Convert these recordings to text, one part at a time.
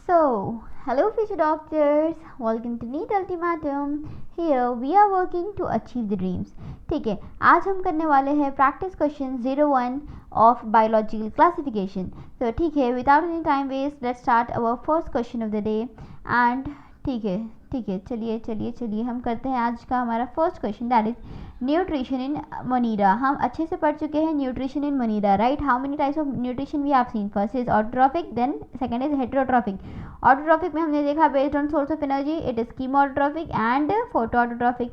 Hello future doctors, welcome to NEET Ultimatum. Here we are working to achieve the dreams. ठीक है, आज हम करने वाले हैं practice question 01 of biological classification. तो ठीक है, without any time waste let's start our first question of the day. And ठीक है, चलिए हम करते हैं आज का हमारा first question, that is nutrition in Monera. हम अच्छे से पढ़ चुके हैं nutrition in Monera, right? How many types of nutrition we have seen? First is autotrophic, then second is heterotrophic. Autotrophic में हमने देखा based on source of energy it is chemotrophic and photoautotrophic.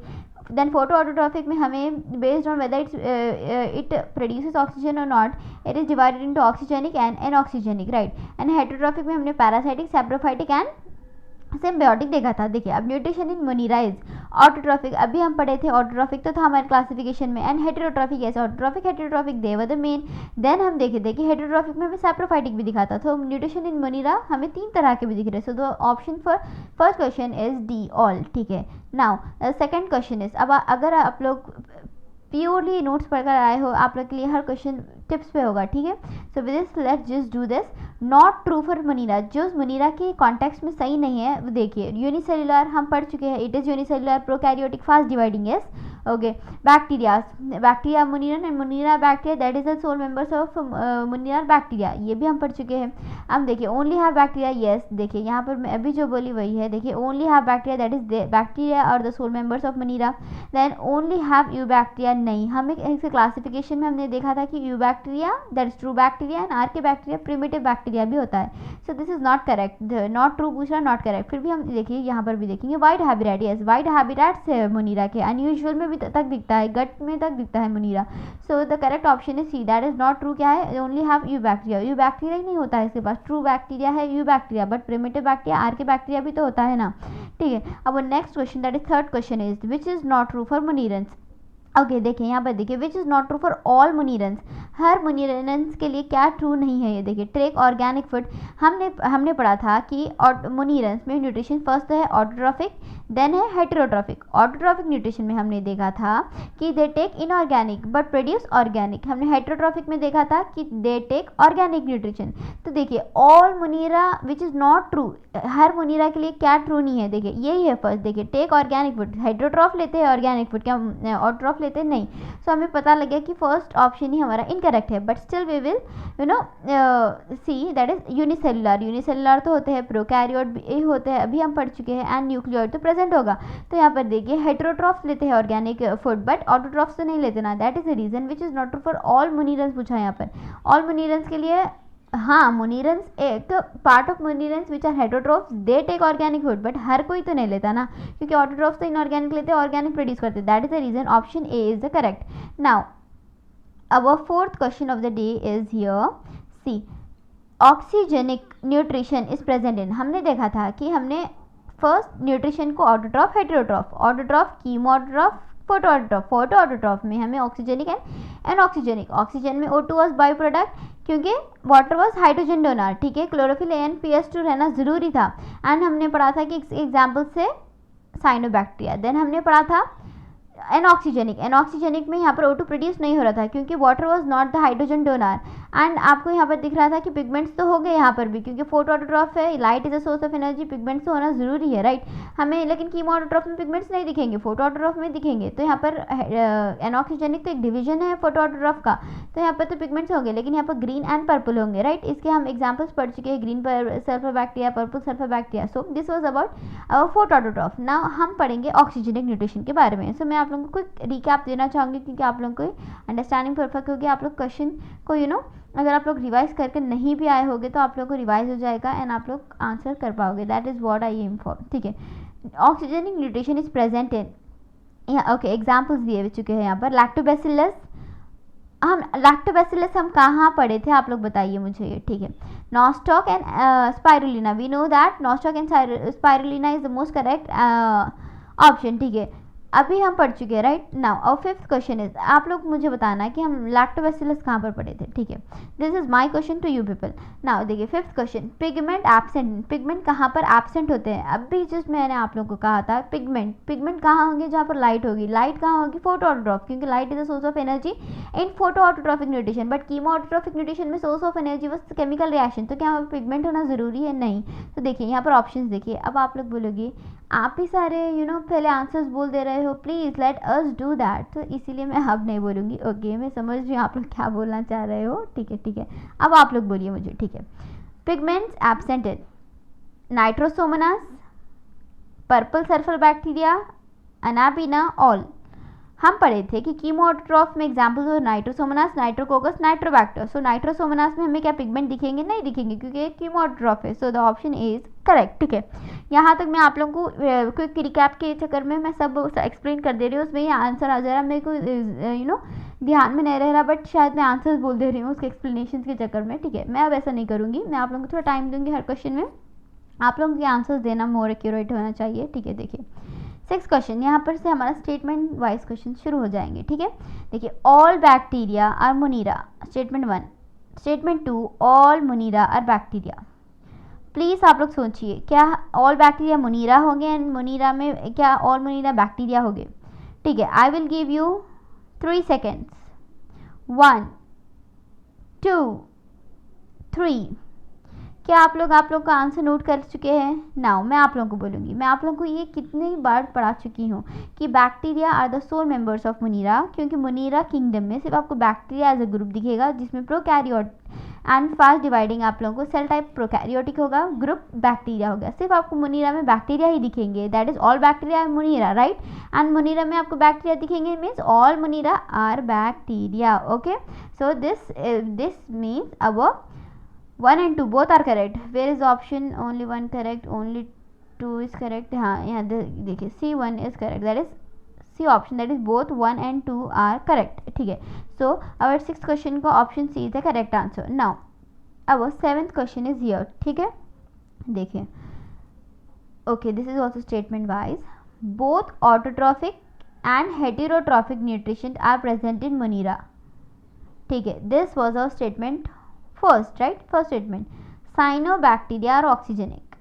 Then photoautotrophic में हमें based on whether it produces oxygen और not, it is divided into oxygenic and anoxygenic, right? And heterotrophic में हमने parasitic, saprophytic and symbiotic देखा था. देखिए, अब nutrition in Manira is autotrophic. अभी हम पढ़े थे ऑटोट्रॉफिक तो था हमारे क्लासिफिकेशन में, एंड हेटेरोट्रॉफिक. ऐसे autotrophic heterotrophic they were the main. देन हम देखे थे कि हेटेरोट्रॉफिक में हमें सैप्रोफाइटिक भी दिखा था. तो न्यूट्रिशन इन मनीरा हमें 3 तरह के भी दिख रहे हैं. So the option for first question is D, all. ठीक है, नाउ सेकंड क्वेश्चन इज, अब अगर आप लोग प्योरली नोट्स पढ़कर आए हो, आप लोग के लिए हर क्वेश्चन टिप्स पे होगा. ठीक है, so with this let's just do this. Not true for मनीरा, जो मनीरा के कॉन्टेक्स्ट में सही नहीं है वो देखिए. यूनिसेलुलर हम पढ़ चुके हैं, it is unicellular, prokaryotic, fast dividing. Yes, okay. Bacteria Monera and Monera bacteria, that is the sole members of Monera bacteria, ये भी हम पढ़ चुके हैं. अब देखिए ओनली हैव बैक्टीरिया, यस. देखिए यहाँ पर मैं अभी जो बोली वही है. देखिए only have bacteria, that is bacteria और the sole members of Monera. Then only have eubacteria, नहीं. हमें इसके क्लासिफिकेशन में हमने देखा था कि eubacteria that is true bacteria and archaebacteria primitive bacteria भी होता है. So this is not correct. Not true पूछ रहा, नॉट करेक्ट. फिर भी हम देखिए यहाँ पर भी देखेंगे wide habitat. Yes, wide habitats है मुनीरा के, अनयूजुअल में भी तक दिखता है, गट में तक दिखता है Monera. So the correct option is C, that is not true. क्या है? Only have eubacteria. Eubacteria ही नहीं होता है इसके पास. ट्रू बैक्टीरिया है eubacteria, but primitive bacteria archaebacteria भी तो होता है ना. ठीक है, अब next question, that is third question is which is not true for Monerans. Okay, देखिए यहाँ पर देखिए which is not true for all Monerans. हर मुनीरन्स के लिए क्या ट्रू नहीं है, ये देखिए. टेक ऑर्गेनिक फूड, हमने पढ़ा था कि मुनीरन्स में न्यूट्रिशन फर्स्ट है ऑटोट्रॉफिक, देन है हेटेरोट्रॉफिक. ऑटोट्रॉफिक न्यूट्रिशन में हमने देखा था कि they take inorganic but produce organic. हमने हेटेरोट्रॉफिक में देखा था कि दे टेक ऑर्गेनिक न्यूट्रिशन. तो देखिए all Monera which is not true, हर मुनीरा के लिए क्या ट्रू नहीं है, देखिए यही है. फर्स्ट देखिए टेक ऑर्गेनिक फूड, हेटेरोट्रॉफ लेते हैं ऑर्गेनिक फूड, क्या ऑटोट्रॉफ लेते हैं? नहीं. सो हमें पता लग गया कि फर्स्ट ऑप्शन ही हमारा इनकरेक्ट है. But still we will see that is unicellular तो होते हैं, प्रोकैरियोट भी होते हैं, अभी हम पढ़ चुके हैं, एंड न्यूक्लियोइड तो प्रेजेंट होगा. तो यहाँ पर देखिए हेटेरोट्रॉफ्स लेते हैं ऑर्गेनिक फूड बट ऑटोट्रॉफ्स तो नहीं लेते ना. That is the reason which is not true for all Monerans पूछा है यहाँ पर. ऑल मुनीरन्स के लिए हाँ, मुनीरन्स एक part of Monerans which are heterotrophs they take organic food, but हर कोई तो नहीं लेता ना, क्योंकि ऑटोट्रॉफ्स तो इनऑर्गेनिक लेते हैं, ऑर्गेनिक प्रोड्यूस करते हैं. That is the reason option A is the correct. Now our fourth question of the day is here. See, oxygenic nutrition is present in. हमने देखा था कि हमने फर्स्ट न्यूट्रिशन को autotroph, heterotroph, autotroph, chemotroph, photoautotroph. Photoautotroph में हमें oxygenic and anoxygenic. Oxygen में O2 was byproduct क्योंकि वाटर वाज हाइड्रोजन डोनर. ठीक है, क्लोरोफिल NPS2 रहना ज़रूरी था. एंड हमने पढ़ा था कि एग्जाम्पल से साइनोबैक्टीरिया. देन हमने पढ़ा था एनऑक्सीजेनिक में यहाँ पर O2 प्रोड्यूस नहीं हो रहा था क्योंकि water was not the hydrogen donor. And आपको यहाँ पर दिख रहा था कि पिगमेंट्स तो हो गए यहाँ पर भी, क्योंकि फोटोऑटोट्रॉफ है, light is a source of energy, pigments तो होना ज़रूरी है, राइट? हमें लेकिन कीमोऑटोट्रॉफ में पिगमेंट्स नहीं दिखेंगे, फोटोऑटोट्रॉफ में दिखेंगे. तो यहाँ पर एनऑक्सीजेनिक तो एक डिवीजन है फोटोऑटोट्रॉफ का, तो यहाँ पर तो पिगमेंट्स होंगे, लेकिन यहाँ पर ग्रीन एंड पर्पल होंगे, राइट? इसके हम एग्जाम्पल्स पढ़ चुके हैं, green sulphur bacteria, purple sulphur bacteria. So this was about our photoautotroph. Now हम पढ़ेंगे ऑक्सीजेनिक न्यूट्रिशन के बारे में. सो मैं आप लोगों को रिकैप देना चाहूँगी क्योंकि आप लोगों को अंडरस्टैंडिंग परफेक्ट होगी. आप लोग क्वेश्चन को अगर आप लोग रिवाइज करके नहीं भी आए होगे तो आप लोग को रिवाइज हो जाएगा एंड आप लोग आंसर कर पाओगे. That is what I am for. ठीक है, oxygenic nutrition is present in, okay, examples दिए चुके हैं यहाँ पर. लैक्टोबैसिलस, हम कहाँ पढ़े थे आप लोग बताइए मुझे ये. ठीक है, Nostoc and Spirulina. We know that Nostoc and Spirulina is the most correct option. ठीक है, अभी हम पढ़ चुके हैं, right. Now our fifth question is, आप लोग मुझे बताना कि हम लैक्टोबैसिलस कहाँ पर पढ़े थे, ठीक है। This is my question to you people. Now देखिए fifth question, pigment absent, pigment कहाँ पर एब्सेंट होते हैं। अभी जस्ट मैंने आप लोगों को कहा था पिगमेंट कहाँ होंगे, जहाँ पर लाइट होगी। लाइट कहाँ होगी, फोटो ऑटोट्रॉफ, क्योंकि light is a source of energy in photoautotrophic nutrition, but chemoautotrophic nutrition में source of energy was chemical reaction. तो क्या वहाँ पर पिगमेंट होना जरूरी है, नहीं। तो देखिए यहाँ पर ऑप्शन देखिए। अब आप लोग बोलोगे आप ही सारे पहले आंसर्स बोल दे रहे हो, please let us do that, तो इसीलिए मैं अब नहीं बोलूँगी। ओके, मैं समझ रही हूँ आप लोग क्या बोलना चाह रहे हो, ठीक है। अब आप लोग बोलिए मुझे, ठीक है। Pigments absented, nitrosomonas, purple sulphur bacteria, anabaena, all. हम पढ़े थे कि कीमोऑटोट्रॉफ में एग्जाम्पल्स हो nitrosomonas, nitrococcus, nitrobacter. So nitrosomonas में हमें क्या पिगमेंट दिखेंगे, नहीं दिखेंगे, क्योंकि एक कीमोऑटोट्रॉफ है। So the option is correct, ठीक है। यहाँ तक मैं आप लोगों को क्विक रिकैप के चक्कर में मैं सब एक्सप्लेन कर दे रही हूँ, उसमें ये आंसर आ जा रहा है मेरे को ध्यान में नहीं रह रहा, बट शायद मैं आंसर्स बोल दे रही हूँ उसके एक्सप्लेनेशन के चक्कर में, ठीक है। मैं अब ऐसा नहीं करूँगी, मैं आप लोगों को थोड़ा टाइम दूंगी हर क्वेश्चन में, आप लोगों के आंसर्स देना मोर एक्यूरेट होना चाहिए, ठीक है। देखिए सिक्स क्वेश्चन, यहाँ पर से हमारा स्टेटमेंट वाइज क्वेश्चन शुरू हो जाएंगे, ठीक है। देखिए all bacteria are Monera, statement 1। Statement 2, all Monera are bacteria. Please आप लोग सोचिए, क्या ऑल बैक्टीरिया मोनीरा होंगे एंड मोनीरा में क्या ऑल मोनीरा बैक्टीरिया होंगे, ठीक है। I will give you 3 seconds, 1 2 3। क्या आप लोग का आंसर नोट कर चुके हैं। नाउ मैं आप लोगों को बोलूँगी, मैं आप लोगों को ये कितनी बार पढ़ा चुकी हूँ कि bacteria are the sole members of Monera, क्योंकि मोनीरा किंगडम में सिर्फ आपको बैक्टीरिया एज अ ग्रुप दिखेगा, जिसमें प्रोकैरियोट एंड फास्ट डिवाइडिंग आप लोगों को सेल टाइप प्रोकैरियोटिक होगा, ग्रुप बैक्टीरिया होगा। सिर्फ आपको मोनीरा में बैक्टीरिया ही दिखेंगे, that is all bacteria are Monera, right. And Monera में आपको बैक्टीरिया दिखेंगे, means all Monera are bacteria, okay. So this means our 1 and 2 both are correct. Where is the option? Only 1 correct, only 2 is correct. हाँ यहाँ देखिए C1 is correct, that is C option, that is both 1 and 2 are correct, ठीक है। So our sixth question का option C is the correct answer. Now our seventh question is here, ठीक है। देखिए okay, this is also statement wise. Both autotrophic and heterotrophic nutrition are present in Monera, ठीक है। This was our statement first, right. First statement, cyanobacteria are oxygenic.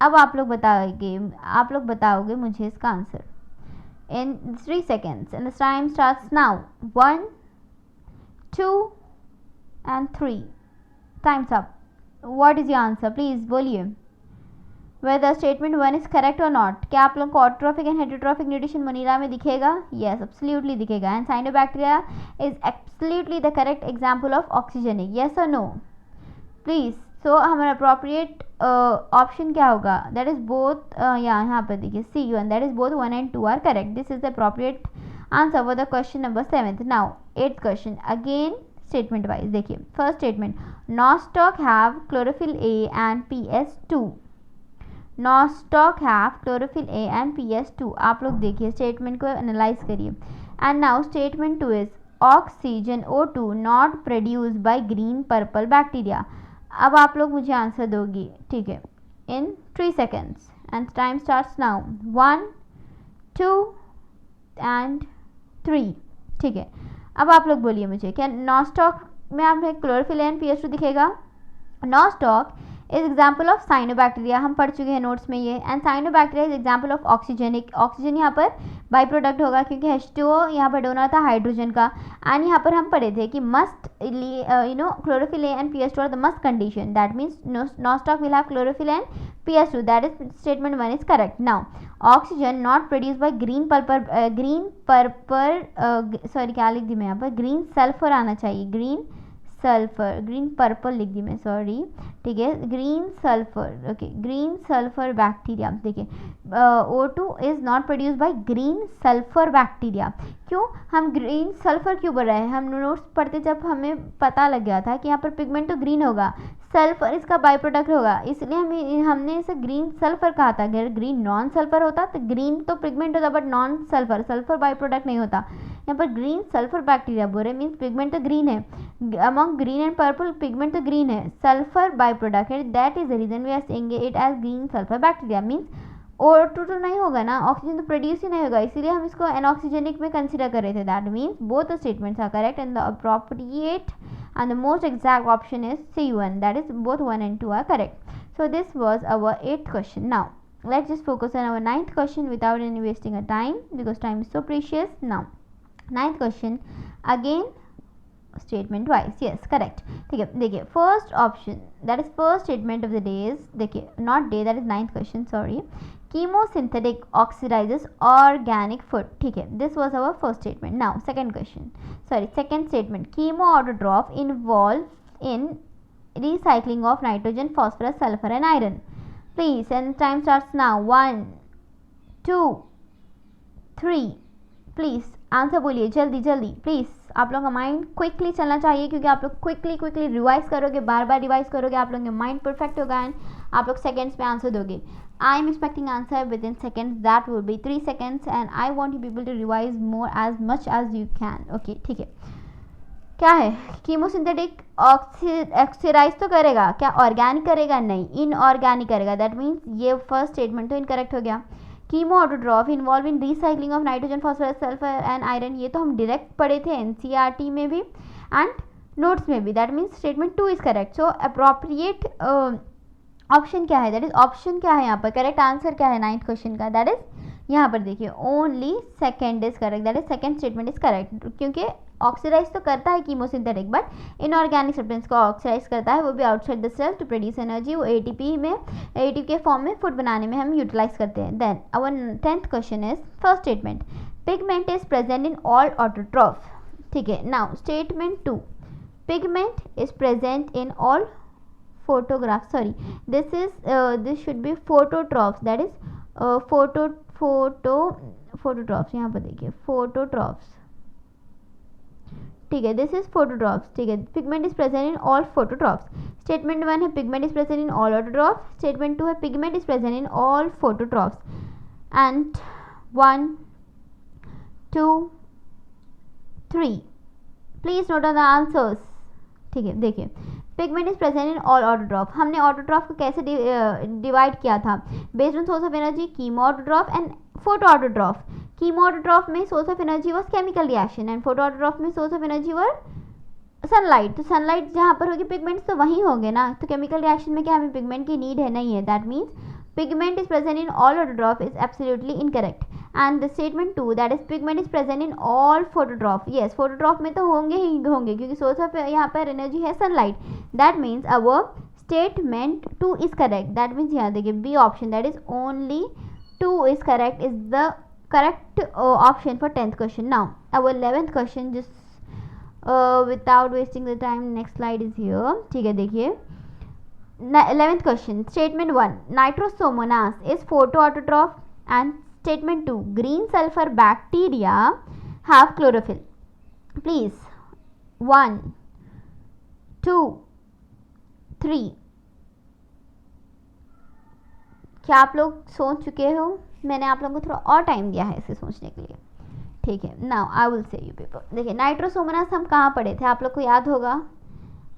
अब आप लोग बताओगे मुझे इसका answer in 3 seconds and time starts now. 1 2 and 3, time's up. What is your answer, please बोलिए whether statement 1 is correct or not. क्या आप लोग को autotrophic and heterotrophic nutrition Monera में दिखेगा, yes absolutely दिखेगा। And cyanobacteria is absolutely the correct example of oxygenic, yes or no please. So हमारा appropriate option क्या होगा, दैट इज बोथ, यहाँ पर देखिए C1, that is both 1 and 2 are correct. This is the appropriate answer for the question number 7th। Now 8th question, again statement wise. देखिए first statement, nostoc have chlorophyll A and PS2। Nostoc have chlorophyll A and PS2। आप लोग देखिए statement को analyse करिए। And now statement 2 is oxygen O2 not produce by green purple bacteria. अब आप लोग मुझे आंसर दोगी, ठीक है, इन 3 seconds and time starts now. 1 2 and 3, ठीक है। अब आप लोग बोलिए मुझे, क्या नॉस्टॉक में आप क्लोरोफिल एंड PS2 दिखेगा। Nostoc is example of cyanobacteria, हम पढ़ चुके हैं नोट्स में ये। And cyanobacteria is example of oxygenic, oxygen यहाँ पर बाई प्रोडक्ट होगा, क्योंकि H2O यहाँ पर डोनर था हाइड्रोजन का। एंड यहाँ पर हम पढ़े थे कि must chlorophyll A and PS2 are the must condition, that means Nostoc will have chlorophyll and PS2, that is statement 1 is correct. Now oxygen not produce by green purple sorry क्या लिख दी मैं यहाँ पर, ग्रीन सल्फर आना चाहिए, green purple लिख दी मैं, sorry, ठीक है। Green sulphur, okay, green sulphur bacteria. देखिए O2 is not produce by green sulphur bacteria. क्यों हम ग्रीन सल्फर क्यों बढ़ रहे हैं, हम नोट्स पढ़ते जब हमें पता लग गया था कि यहाँ पर पिगमेंट तो ग्रीन होगा, सल्फर इसका बाई प्रोडक्ट होगा, इसलिए हमने इसे ग्रीन सल्फर कहा था। अगर ग्रीन नॉन सल्फर होता तो ग्रीन तो पिगमेंट होता, but non sulphur byproduct नहीं होता। यहाँ पर ग्रीन सल्फर बैक्टीरिया बोल रहे, मीन्स पिगमेंट तो ग्रीन है, among green and purple pigment तो ग्रीन है, सल्फर बाई प्रोडक्ट है, that is the reason we are saying it as green sulphur bacteria. Means O2 तो नहीं होगा ना, ऑक्सीजन तो प्रोड्यूस ही नहीं होगा, इसीलिए हम इसको एनऑक्सीजेनिक में कंसिडर कर रहे थे. That means both the statements are correct and the appropriate and the most exact option is C1, that is both 1 and 2 are correct. So this was our 8th question. Now let's just focus on our 9th question without any wasting of time because time is so precious. Now 9th question again statement wise, yes correct. ठीक है, देखिए first option that is first statement of the day is, देखिए not day, that is 9th question, sorry. Chemosynthetic oxidizes organic food. ठीक है, this was our first statement. Now second statement, chemo autotroph involves in recycling of nitrogen, phosphorus, sulfur and iron. Please, and time starts now. 1 2 3, please answer बोलिए जल्दी जल्दी please. आप लोगों का mind quickly चलना चाहिए क्योंकि आप लोग क्विकली रिवाइज करोगे, बार बार रिवाइज करोगे, आप लोगों का माइंड परफेक्ट होगा एंड आप लोग सेकेंड्स में आंसर दोगे. I am expecting answer within seconds, that will be 3 seconds and I want you people to revise more as much as you can. Okay ठीक है, क्या है कीमोसिंथेटिक ऑक्सीडाइज तो करेगा, क्या ऑर्गेनिक करेगा? नहीं, इनऑर्गेनिक करेगा. दैट मीन्स ये फर्स्ट स्टेटमेंट तो इनकरेक्ट हो गया. Chemo autotroph involve in recycling of nitrogen, phosphorus, sulphur and iron, ये तो हम डायरेक्ट पढ़े थे एनसीईआरटी में भी एंड नोट्स में भी. That means statement 2 is correct. So appropriate option क्या है, दैट इज ऑप्शन क्या है यहाँ पर, करेक्ट आंसर क्या है 9th क्वेश्चन का, दैट इज यहाँ पर देखिए only second is correct, that is second statement is correct. क्योंकि ऑक्सीडाइज तो करता है कीमोसिंथेटिक बट इनऑर्गेनिक सब्सटेंस को ऑक्सीडाइज करता है, वो भी outside the cell to produce energy. वो एटीपी में, एटीपी के फॉर्म में फूड बनाने में हम यूटिलाइज करते हैं. Then our 10th question is first statement, pigment is present in all autotroph. ठीक है, now statement 2, pigment is present in all photographs, sorry this is this should be phototrophs, that is phototrophs. यहाँ पर देखिए phototrophs, ठीक है, this is phototrophs. ठीक है, pigment is present in all phototrophs. Statement 1 है pigment is present in all autotroph. Statement 2 है pigment is present in all phototrophs. And 1 2 3, please note on the answers. ठीक है, देखिए pigment is present in all autotroph. हमने autotroph को कैसे divide किया था, based on source of energy, chemo autotroph and photo autotroph. Chemo autotroph में source of energy was chemical reaction and photo autotroph में source of energy were sunlight. तो sunlight जहाँ पर होगी पिगमेंट्स तो वहीं होंगे ना, तो केमिकल रिएक्शन में क्या हमें पिगमेंट की नीड है, नहीं है. That means pigment is present in all autotroph is absolutely incorrect. And the statement 2 that is pigment is present in all phototroph, yes phototroph में तो होंगे ही होंगे क्योंकि सोर्स ऑफ यहाँ पर एनर्जी है sunlight. That means our statement 2 is correct. That means यहाँ देखिए B option, that is only 2 is correct, is the correct option for 10th question. Now our 11th question, just without wasting the time, next slide is here. ठीक है, देखिए 11th question, statement 1, nitrosomonas is photoautotroph and statement 2, green sulfur bacteria have chlorophyll. Please 1 2 3, क्या आप लोग सोच चुके हो? मैंने आप लोगों को थोड़ा और टाइम दिया है इसे सोचने के लिए. ठीक है, now I will say you people. देखिए नाइट्रोसोमोनास हम कहाँ पढ़े थे, आप लोग को याद होगा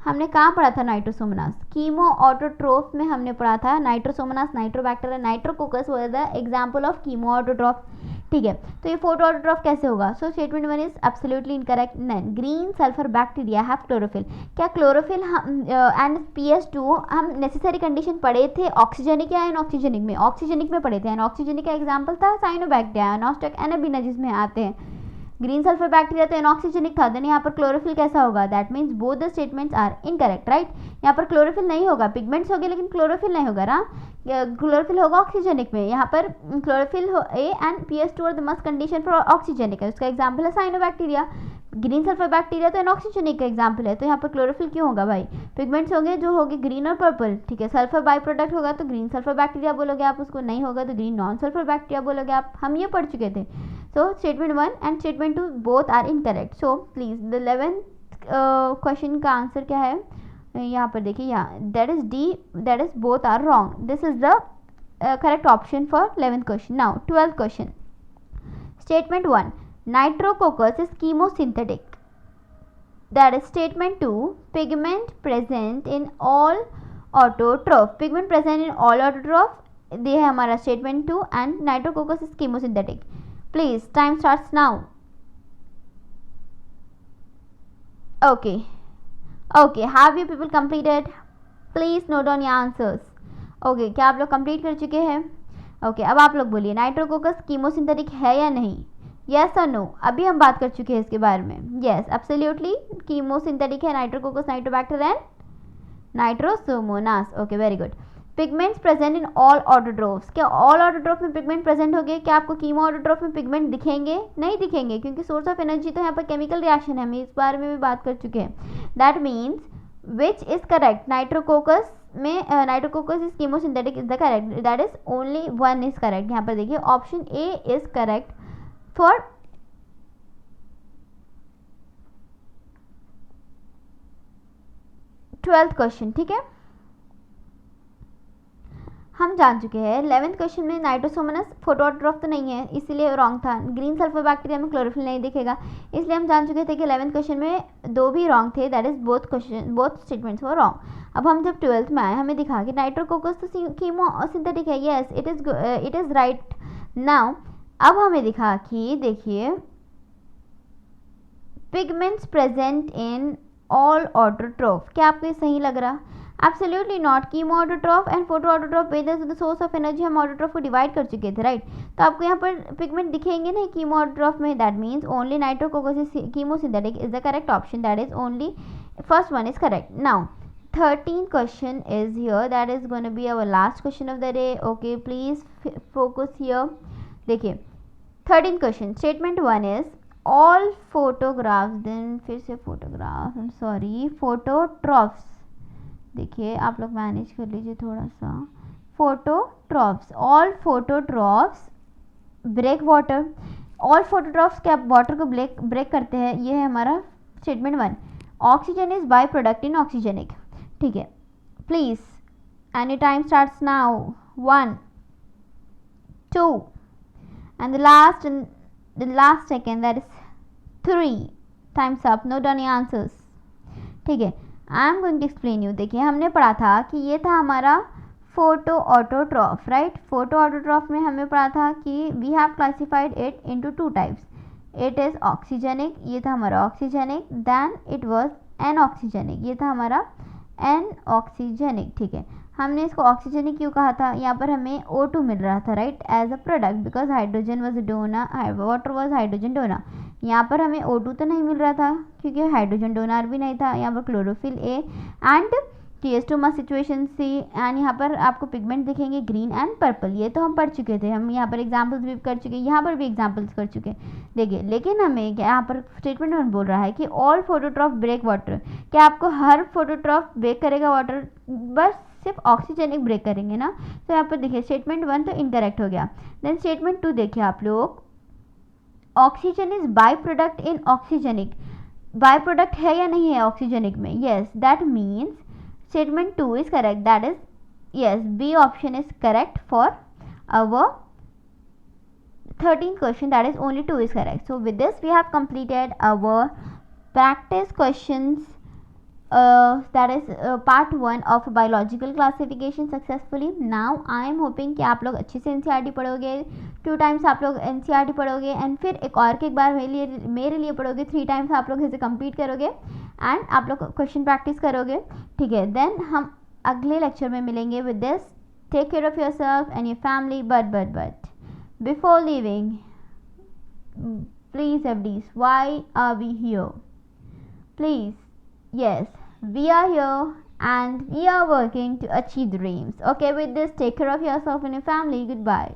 हमने कहाँ पढ़ा था नाइट्रोसोमोनास, कीमो ऑटोट्रोफ में हमने पढ़ा था. Nitrosomonas, nitrobacteria, nitrococcus were the example of chemo autotroph. ठीक है, तो ये फोटो ऑटोट्रोफ कैसे होगा? So statement 1 is absolutely incorrect. Then green sulphur bacteria have chlorophyll. क्या क्लोरोफिल एंड PS2 हम नेसेसरी कंडीशन पढ़े थे ऑक्सीजनिक या अनऑक्सीजनिक में? ऑक्सीजनिक में पढ़े थे. अनऑक्सीजनिक का एग्जाम्पल था साइनोबैक्टीरिया, नॉस्टक, एनाबिनाजिस में आते हैं. ग्रीन सल्फर बैक्टीरिया तो एनऑक्सीजनिक था, देन यहाँ पर क्लोरोफिल कैसा होगा? That means both the statements are incorrect, right. यहाँ पर क्लोरोफिल नहीं होगा, पिगमेंट्स होंगे लेकिन क्लोरोफिल नहीं होगा ना, क्लोरोफिल होगा ऑक्सीजनिक में. यहाँ पर chlorophyll A and PS2 are the must condition for oxygenic है, उसका एग्जाम्पल है साइनोबैक्टीरिया. ग्रीन सल्फर बैक्टीरिया तो एनऑक्सीजनिक का एग्जाम्पल है, तो यहाँ पर क्लोरोफिल क्यों होगा भाई? पिगमेंट्स होंगे जो होंगे ग्रीन और पर्पल. ठीक है, सल्फर बाई प्रोडक्ट होगा तो ग्रीन सल्फर बैक्टीरिया बोलोगे आप उसको, नहीं होगा तो ग्रीन नॉन सल्फर बैक्टीरिया बोलोगे आप. हम ये पढ़ चुके थे. So statement 1 and statement 2 both are incorrect. So please the 11th question का आंसर क्या है? यहाँ पर देखिए, यहाँ that is D, that is both are wrong. This is the correct option for 11th question. Now 12th question. Statement 1, nitrococcus is chemosynthetic. That is statement 2, pigment present in all autotroph. Pigment present in all autotroph ये है हमारा statement 2 and Nitrococcus is chemosynthetic. Please time starts now. Okay okay, have you people completed? Please note down your answers. Okay, क्या आप लोग complete कर चुके हैं? Okay, अब आप लोग बोलिए नाइट्रोकोकस कीमोसिंथेटिक है या नहीं? यस और नो, अभी हम बात कर चुके हैं इसके बारे में. यस, एब्सोल्युटली कीमोसिंथेटिक है nitrococcus, nitrobacter and nitrosomonas. Okay, very good. Pigments present in all autotrophs. क्या ऑल ऑटोट्रोफ में पिगमेंट प्रेजेंट होंगे? क्या आपको कीमो ऑटोट्रोफ में पिगमेंट दिखेंगे? नहीं दिखेंगे, क्योंकि सोर्स ऑफ एनर्जी तो यहाँ पर केमिकल रिएक्शन है, हम इस बारे में भी बात कर चुके हैं. That means which is correct? Nitrococcus में nitrococcus is chemosynthetic is the correct. That is only one is correct. यहाँ पर देखिए option A is correct for 12th question. ठीक है, हम जान चुके हैं 11th क्वेश्चन में नाइट्रोसोमोनास फोटोऑटोट्रॉफ तो नहीं है, इसीलिए रॉन्ग था. ग्रीन सल्फर बैक्टीरिया में क्लोरोफिल नहीं दिखेगा, इसलिए हम जान चुके थे कि 11th क्वेश्चन में दो भी रॉन्ग थे. That is both statements were wrong. अब हम जब 12th में आए, हमें दिखा कि नाइट्रोकोकस तो कीमोसिंथेटिक है. Yes, it is right. Now अब हमें दिखा कि देखिए pigments present in all autotroph. क्या आपको ये सही लग रहा? Absolutely not. Chemo autotroph and photo autotroph based on the source of energy हम ऑटोट्रोफ को डिवाइड कर चुके थे, राइट? तो आपको यहाँ पर पिगमेंट दिखेंगे नहीं कीमो ऑटोट्रोफ में. That means only Nitrococcus is chemosynthetic is the correct option. That is only first one is correct. Now 13th question is here. That is going to be our last question of the day. Okay, please focus here. देखिए 13th question, statement 1 is all photographs. then फिर से photograph, I'm sorry, phototrophs. देखिए आप लोग manage कर लीजिए थोड़ा सा. phototrophs, all phototrophs break water. all phototrophs क्या वाटर को ब्रेक करते हैं? ये है हमारा statement 1. Oxygen is by product in oxygenic. ठीक है, please any time starts now. 1 2 and the last second, that is 3. time's up. note down your answers. ठीक है, I am going to explain you. देखिए हमने पढ़ा था कि ये था हमारा photoautotroph, right? Photo autotroph में हमें पढ़ा था कि we have classified it into 2 types. It is oxygenic, ये था हमारा oxygenic. Then it was anoxygenic, ये था हमारा एनऑक्सीजनिक. ठीक है, हमने इसको ऑक्सीजनिक क्यों कहा था? यहाँ पर हमें O2 मिल रहा था, right, as a product, because hydrogen was donor, water was hydrogen donor. यहाँ पर हमें O2 तो नहीं मिल रहा था क्योंकि हाइड्रोजन डोनर भी नहीं था. यहाँ पर chlorophyll A and TS2 mass situation C. And यहाँ पर आपको पिगमेंट दिखेंगे ग्रीन एंड पर्पल. ये तो हम पढ़ चुके थे, हम यहाँ पर एग्जाम्पल्स भी कर चुके, यहाँ पर भी एग्जाम्पल्स कर चुके. देखिए लेकिन हमें यहाँ पर स्टेटमेंट में बोल रहा है कि ऑल फोटोट्रॉफ ब्रेक वाटर. क्या आपको हर फोटोट्रॉफ ब्रेक करेगा वाटर? बस सिर्फ ऑक्सीजनिक ब्रेक करेंगे ना. तो यहाँ पर देखिए स्टेटमेंट 1 तो इनकरेक्ट हो गया. देन स्टेटमेंट 2 देखिए आप लोग, oxygen is by product in oxygenic. By product है या नहीं है ऑक्सीजनिक में? Yes, that means statement 2 is correct. That is, yes, B option is correct for our 13th question. That is only 2 is correct. So with this we have completed our practice questions, that is part 1 of biological classification successfully. Now I am hoping कि आप लोग अच्छे से NCERT पढ़ोगे. 2 times आप लोग NCERT पढ़ोगे and फिर एक बार मेरे लिए पढ़ोगे. 3 times आप लोग इसे कंप्लीट करोगे एंड आप लोग क्वेश्चन प्रैक्टिस करोगे. ठीक है, देन हम अगले लेक्चर में मिलेंगे. With this take care of your self and your family. But before living, please everyone, why are we here? Please, yes, we are here and we are working to achieve dreams. Okay, with this, take care of yourself and your family. Goodbye.